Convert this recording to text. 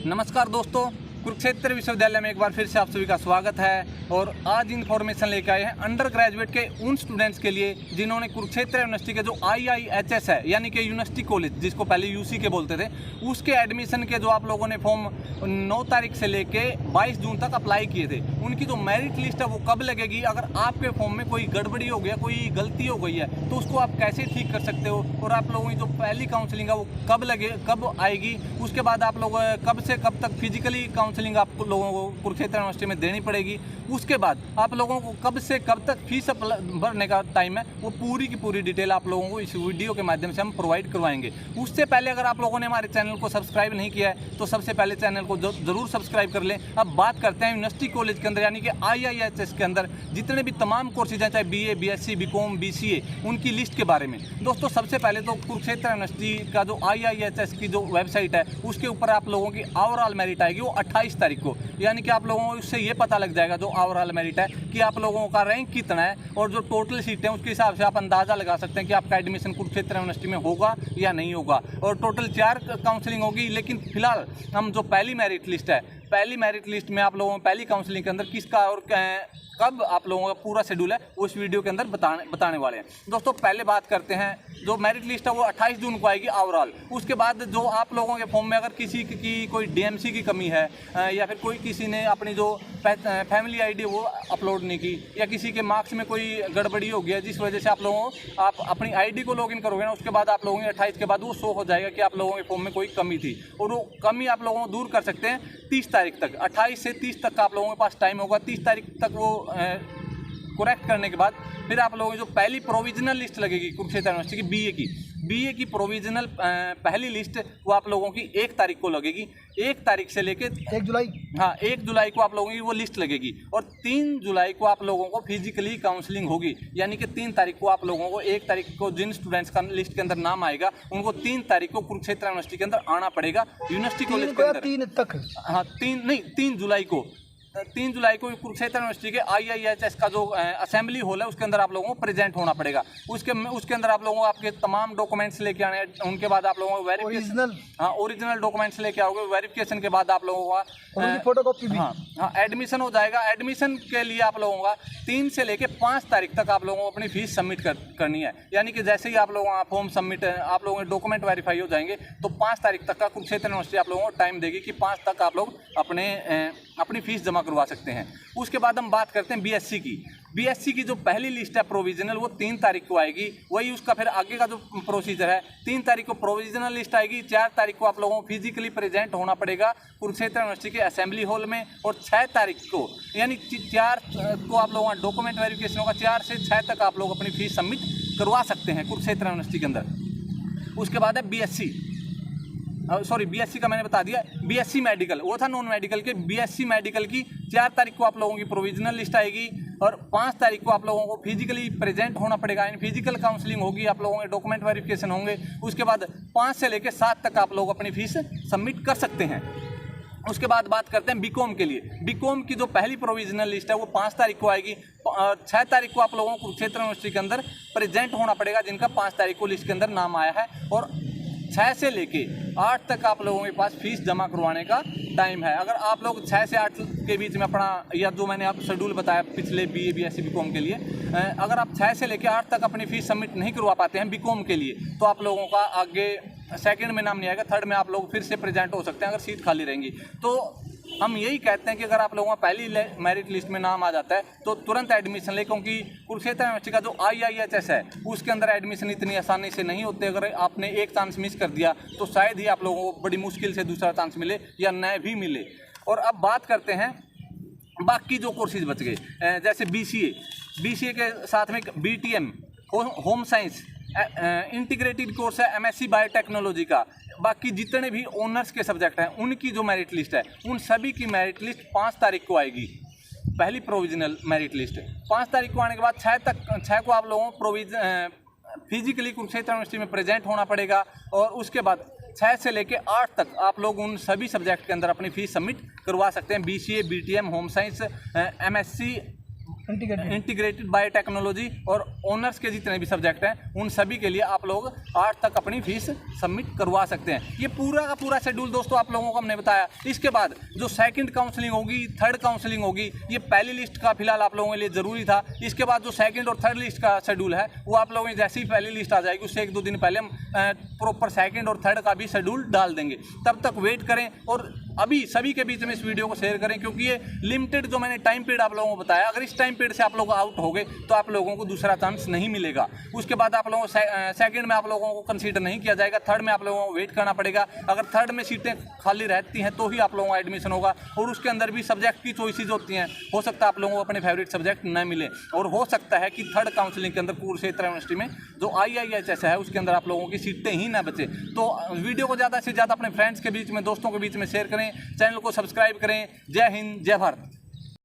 नमस्कार दोस्तों, कुरुक्षेत्र विश्वविद्यालय में एक बार फिर से आप सभी का स्वागत है। और आज इन्फॉर्मेशन लेकर आए हैं अंडर ग्रेजुएट के उन स्टूडेंट्स के लिए जिन्होंने कुरुक्षेत्र यूनिवर्सिटी के जो IIHS है यानी कि यूनिवर्सिटी कॉलेज जिसको पहले UC के बोलते थे, उसके एडमिशन के जो आप लोगों ने फॉर्म 9 तारीख से लेके 22 जून तक अप्लाई किए थे, उनकी जो मेरिट लिस्ट है वो कब लगेगी। अगर आपके फॉर्म में कोई गड़बड़ी हो गया, कोई गलती हो गई है तो उसको आप कैसे ठीक कर सकते हो, और आप लोगों की जो पहली काउंसलिंग है वो कब आएगी, उसके बाद आप लोग कब से कब तक फिजिकली काउंसलिंग आप लोगों को कुरुक्षेत्र यूनिवर्सिटी में देनी पड़ेगी, उसके बाद आप लोगों को कब से कब तक फीस भरने का टाइम है, वो पूरी की पूरी डिटेल आप लोगों को इस वीडियो के माध्यम से हम प्रोवाइड करवाएंगे। उससे पहले अगर आप लोगों ने हमारे चैनल को सब्सक्राइब नहीं किया है तो सबसे पहले चैनल को जरूर सब्सक्राइब कर लें। अब बात करते हैं यूनिवर्सिटी कॉलेज के अंदर यानी कि IIHS के अंदर जितने भी तमाम कोर्सेज हैं, चाहे BA, BSc, BCom, BCA, उनकी लिस्ट के बारे में। दोस्तों सबसे पहले तो कुरुक्षेत्र यूनिवर्सिटी का जो IIHS की जो वेबसाइट है उसके ऊपर आप लोगों की ओवरऑल मेरिट आएगी वो 28 तारीख को, यानी कि आप लोगों को उससे ये पता लग जाएगा जो ओवरऑल मेरिट है कि आप लोगों का रैंक कितना है, और जो टोटल सीटें हैं उसके हिसाब से आप अंदाज़ा लगा सकते हैं कि आपका एडमिशन कुरुक्षेत्र यूनिवर्सिटी में होगा या नहीं होगा। और टोटल 4 काउंसलिंग होगी, लेकिन फिलहाल हम जो पहली मेरिट लिस्ट है, पहली मेरिट लिस्ट में आप लोगों को पहली काउंसलिंग के अंदर किसका और कब आप लोगों का पूरा शेड्यूल है उस वीडियो के अंदर बताने वाले हैं। दोस्तों पहले बात करते हैं, जो मेरिट लिस्ट है वो 28 जून को आएगी ओवरऑल। उसके बाद जो आप लोगों के फॉर्म में अगर किसी की कोई DMC की कमी है या फिर किसी ने अपनी जो फैमिली ID वो अपलोड नहीं की, या किसी के मार्क्स में कोई गड़बड़ी हो गया जिस वजह से आप अपनी ID को लॉगिन करोगे ना, उसके बाद आप लोगों के 28 के बाद वो शो हो जाएगा कि आप लोगों के फॉर्म में कोई कमी थी, और वो कमी आप लोगों को दूर कर सकते हैं 30 तारीख तक। 28 से 30 तक का आप लोगों के पास टाइम होगा। 30 तारीख तक वो करेक्ट करने के बाद फिर आप लोगों की जो पहली प्रोविजनल लिस्ट लगेगी कुरुक्षेत्र यूनिवर्सिटी की BA की प्रोविजनल पहली लिस्ट वो आप लोगों की 1 तारीख को लगेगी। 1 तारीख से लेके 1 जुलाई, हाँ 1 जुलाई को आप लोगों की वो लिस्ट लगेगी, और 3 जुलाई को आप लोगों को फिजिकली काउंसलिंग होगी, यानी कि 3 तारीख को आप लोगों को 1 तारीख को जिन स्टूडेंट्स का लिस्ट के अंदर नाम आएगा उनको 3 तारीख को कुरुक्षेत्र यूनिवर्सिटी के अंदर आना पड़ेगा यूनिवर्सिटी कॉलेज के अंदर। 3 तक, हाँ 3 जुलाई को 3 जुलाई को कुरुक्षेत्र यूनिवर्सिटी के IIHS का जो असेंबली हॉल है उसके अंदर आप लोगों को प्रेजेंट होना पड़ेगा। उसके अंदर आप लोगों को आपके तमाम डॉक्यूमेंट्स लेके आने हैं। उनके बाद आप लोगों को वेरिफिकेशन, ओरिजिनल डॉक्यूमेंट्स लेके आओगे। वेरिफिकेशन के बाद आप लोगों का फोटोकॉपी भी, हाँ एडमिशन हो जाएगा। एडमिशन के लिए आप लोगों का 3 से लेके 5 तारीख तक आप लोगों को अपनी फीस सबमिट करनी है, यानी कि जैसे ही आप लोगों का फॉर्म सबमिट आप लोगों के डॉक्यूमेंट वेरीफाई हो जाएंगे तो 5 तारीख तक का कुरुक्षेत्र यूनिवर्सिटी आप लोगों को टाइम देगी कि 5 तक आप लोग अपनी फीस जमा करवा सकते हैं। उसके बाद हम बात करते हैं BSc की। BSc की जो पहली लिस्ट है प्रोविजनल वो 3 तारीख को आएगी। वही उसका फिर आगे का जो प्रोसीजर है, 3 तारीख को प्रोविजनल लिस्ट आएगी, 4 तारीख को आप लोगों को फिजिकली प्रेजेंट होना पड़ेगा कुरुक्षेत्र यूनिवर्सिटी के असेंबली हॉल में, और 6 तारीख को यानी 4 को आप लोगों का डॉक्यूमेंट वेरिफिकेशन होगा। 4 से 6 तक आप लोग अपनी फीस सबमिट करवा सकते हैं कुरुक्षेत्र यूनिवर्सिटी के अंदर। उसके बाद है BSc का मैंने बता दिया। BSc मेडिकल वो था नॉन मेडिकल के। BSc मेडिकल की 4 तारीख को आप लोगों की प्रोविजनल लिस्ट आएगी, और 5 तारीख को आप लोगों को फिजिकली प्रेजेंट होना पड़ेगा, यानी फिजिकल काउंसलिंग होगी, आप लोगों के डॉक्यूमेंट वेरिफिकेशन होंगे। उसके बाद 5 से लेकर 7 तक आप लोग अपनी फीस सबमिट कर सकते हैं। उसके बाद बात करते हैं BCom के लिए। BCom की जो पहली प्रोविजनल लिस्ट है वो 5 तारीख को आएगी। 6 तारीख को आप लोगों को कुरुक्षेत्र यूनिवर्सिटी के अंदर प्रेजेंट होना पड़ेगा जिनका 5 तारीख को लिस्ट के अंदर नाम आया है, और 6 से लेके 8 तक आप लोगों के पास फीस जमा करवाने का टाइम है। अगर आप लोग 6 से 8 के बीच में अपना, या जो मैंने आप शेड्यूल बताया पिछले BA, BSc, BCom के लिए, अगर आप 6 से लेके 8 तक अपनी फीस सबमिट नहीं करवा पाते हैं BCom के लिए, तो आप लोगों का आगे सेकंड में नाम नहीं आएगा, थर्ड में आप लोग फिर से प्रेजेंट हो सकते हैं अगर सीट खाली रहेंगी। तो हम यही कहते हैं कि अगर आप लोगों का पहली मेरिट लिस्ट में नाम आ जाता है तो तुरंत एडमिशन ले, क्योंकि कुरुक्षेत्र यूनिवर्सिटी का जो IIHS है उसके अंदर एडमिशन इतनी आसानी से नहीं होते। अगर आपने एक चांस मिस कर दिया तो शायद ही आप लोगों को बड़ी मुश्किल से दूसरा चांस मिले या न भी मिले। और अब बात करते हैं बाकी जो कोर्सेज बच गए, जैसे BCA के साथ में BTM home science integrated course है, MSc बायोटेक्नोलॉजी का। बाकी जितने भी ऑनर्स के सब्जेक्ट हैं उनकी जो मेरिट लिस्ट है उन सभी की मेरिट लिस्ट 5 तारीख को आएगी। पहली प्रोविजनल मेरिट लिस्ट 5 तारीख को आने के बाद 6 को आप लोगों को फिजिकली कुरुक्षेत्र यूनिवर्सिटी में प्रेजेंट होना पड़ेगा, और उसके बाद 6 से लेके 8 तक आप लोग उन सभी सब्जेक्ट के अंदर अपनी फीस सबमिट करवा सकते हैं। BCA, BTM, home science, MSc integrated biotechnology और ऑनर्स के जितने भी सब्जेक्ट हैं उन सभी के लिए आप लोग 8 तक अपनी फीस सबमिट करवा सकते हैं। ये पूरा का पूरा शेड्यूल दोस्तों आप लोगों को हमने बताया। इसके बाद जो सेकंड काउंसलिंग होगी, थर्ड काउंसलिंग होगी, ये पहली लिस्ट का फिलहाल आप लोगों के लिए ज़रूरी था। इसके बाद जो सेकंड और थर्ड लिस्ट का शेड्यूल है वो आप लोगों की जैसे ही पहली लिस्ट आ जाएगी उससे 1-2 दिन पहले हम प्रॉपर सेकंड और थर्ड का भी शेड्यूल डाल देंगे। तब तक वेट करें और अभी सभी के बीच में इस वीडियो को शेयर करें, क्योंकि ये लिमिटेड जो मैंने टाइम पीरियड आप लोगों को बताया, अगर इस टाइम पीरियड से आप लोग आउट हो गए तो आप लोगों को दूसरा चांस नहीं मिलेगा। उसके बाद आप लोगों को सेकंड में आप लोगों को कंसीडर नहीं किया जाएगा, थर्ड में आप लोगों को वेट करना पड़ेगा। अगर थर्ड में सीटें खाली रहती हैं तो ही आप लोगों का एडमिशन होगा, और उसके अंदर भी सब्जेक्ट की चॉइसेस होती हैं। हो सकता है आप लोगों को अपने फेवरेट सब्जेक्ट न मिले, और हो सकता है कि थर्ड काउंसलिंग के अंदर कुरुक्षेत्र यूनिवर्सिटी में जो IIHS है उसके अंदर आप लोगों की सीटें ही ना बचे। तो वीडियो को ज़्यादा से ज़्यादा अपने फ्रेंड्स के बीच में, दोस्तों के बीच में शेयर करें, चैनल को सब्सक्राइब करें। जय हिंद, जय भारत।